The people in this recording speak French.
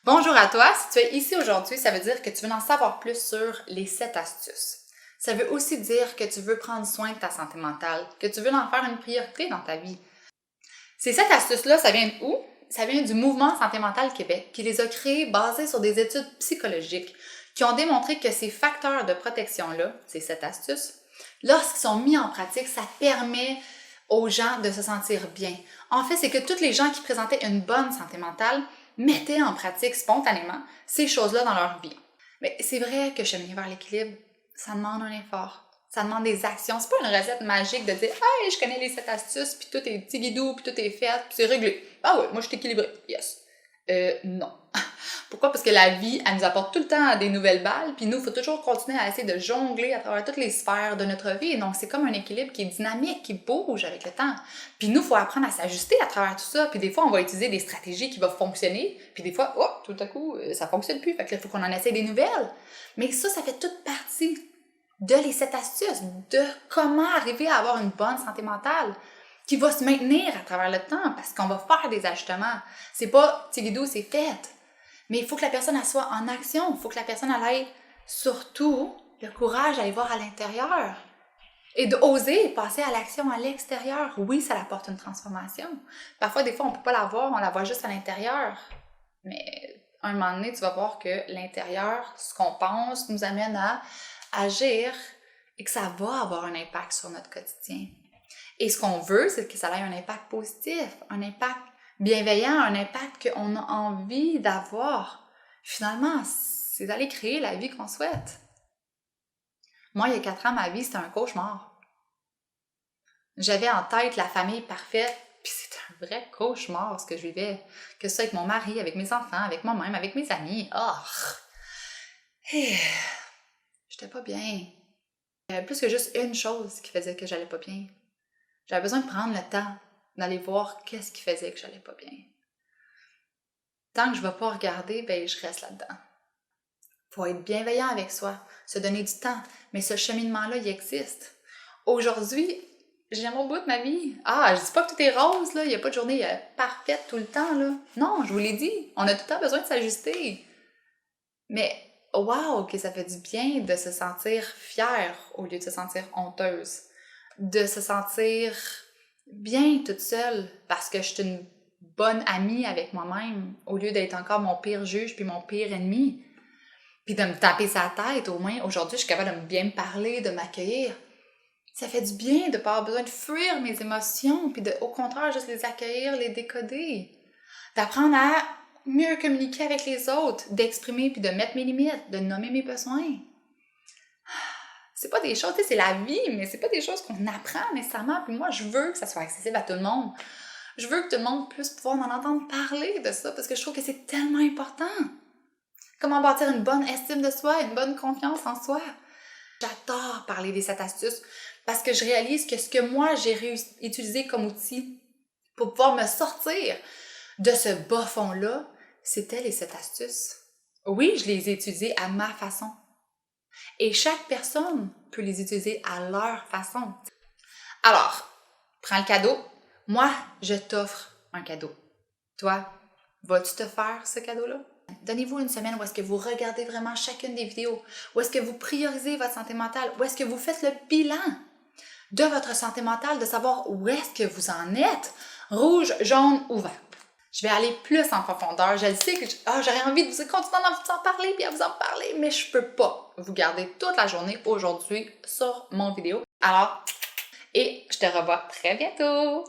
Bonjour à toi, si tu es ici aujourd'hui, ça veut dire que tu veux en savoir plus sur les 7 astuces. Ça veut aussi dire que tu veux prendre soin de ta santé mentale, que tu veux en faire une priorité dans ta vie. Ces 7 astuces-là, ça vient d'où? Ça vient du Mouvement Santé mentale Québec, qui les a créées basées sur des études psychologiques qui ont démontré que ces facteurs de protection-là, ces 7 astuces, lorsqu'ils sont mis en pratique, ça permet aux gens de se sentir bien. En fait, c'est que tous les gens qui présentaient une bonne santé mentale mettaient en pratique spontanément ces choses-là dans leur vie. Mais c'est vrai que cheminer vers l'équilibre, ça demande un effort. Ça demande des actions. C'est pas une recette magique de dire « Hey, je connais les 7 astuces, puis tout est petit guidou, puis tout est fait, puis c'est réglé. Ah ouais, moi je suis équilibrée. Yes. » Non. Pourquoi? Parce que la vie, elle nous apporte tout le temps des nouvelles balles, puis nous, il faut toujours continuer à essayer de jongler à travers toutes les sphères de notre vie. Donc, c'est comme un équilibre qui est dynamique, qui bouge avec le temps. Puis nous, il faut apprendre à s'ajuster à travers tout ça. Puis des fois, on va utiliser des stratégies qui vont fonctionner, puis des fois, oh, tout à coup, ça fonctionne plus. Fait que là, il faut qu'on en essaie des nouvelles. Mais ça fait toute partie de les 7 astuces, de comment arriver à avoir une bonne santé mentale qui va se maintenir à travers le temps parce qu'on va faire des ajustements. C'est pas Tigidou, c'est fait. Mais il faut que la personne elle soit en action. Il faut que la personne elle ait surtout le courage d'aller voir à l'intérieur et d'oser passer à l'action à l'extérieur. Oui, ça apporte une transformation. Parfois, des fois, on ne peut pas la voir, on la voit juste à l'intérieur. Mais à un moment donné, tu vas voir que l'intérieur, ce qu'on pense, nous amène à agir et que ça va avoir un impact sur notre quotidien. Et ce qu'on veut, c'est que ça ait un impact positif, un impact bienveillant, un impact qu'on a envie d'avoir. Finalement, c'est d'aller créer la vie qu'on souhaite. Moi, il y a 4 ans, ma vie, c'était un cauchemar. J'avais en tête la famille parfaite, puis c'était un vrai cauchemar ce que je vivais. Que ce soit avec mon mari, avec mes enfants, avec moi-même, avec mes amis. J'étais pas bien. Il y avait plus que juste une chose qui faisait que j'allais pas bien. J'avais besoin de prendre le temps d'aller voir qu'est-ce qui faisait que j'allais pas bien. Tant que je ne vais pas regarder, ben je reste là-dedans. Il faut être bienveillant avec soi, se donner du temps, mais ce cheminement-là, il existe. Aujourd'hui, j'aime au bout de ma vie. Je dis pas que tout est rose, là. Il n'y a pas de journée parfaite tout le temps, là. Non, je vous l'ai dit, on a tout le temps besoin de s'ajuster. Mais wow, que ça fait du bien de se sentir fière au lieu de se sentir honteuse. De se sentir bien toute seule parce que je suis une bonne amie avec moi-même au lieu d'être encore mon pire juge puis mon pire ennemi. Puis de me taper sa tête, au moins aujourd'hui je suis capable de bien me parler, de m'accueillir. Ça fait du bien de ne pas avoir besoin de fuir mes émotions puis au contraire juste les accueillir, les décoder. D'apprendre à mieux communiquer avec les autres, d'exprimer puis de mettre mes limites, de nommer mes besoins. C'est pas des choses, c'est la vie, mais c'est pas des choses qu'on apprend nécessairement. Puis moi, je veux que ça soit accessible à tout le monde. Je veux que tout le monde puisse pouvoir m'en entendre parler de ça parce que je trouve que c'est tellement important. Comment bâtir une bonne estime de soi, une bonne confiance en soi. J'adore parler des 7 astuces parce que je réalise que ce que moi, j'ai utilisé comme outil pour pouvoir me sortir de ce bas fond-là, c'était les 7 astuces. Oui, je les ai utilisées à ma façon. Et chaque personne peut les utiliser à leur façon. Alors, prends le cadeau. Moi, je t'offre un cadeau. Toi, vas-tu te faire ce cadeau-là? Donnez-vous une semaine où est-ce que vous regardez vraiment chacune des vidéos, où est-ce que vous priorisez votre santé mentale, où est-ce que vous faites le bilan de votre santé mentale, de savoir où est-ce que vous en êtes, rouge, jaune ou vert. Je vais aller plus en profondeur. Je le sais que j'aurais envie de vous continuer à vous en parler puis à vous en parler, mais je peux pas vous garder toute la journée aujourd'hui sur mon vidéo. Alors, et je te revois très bientôt!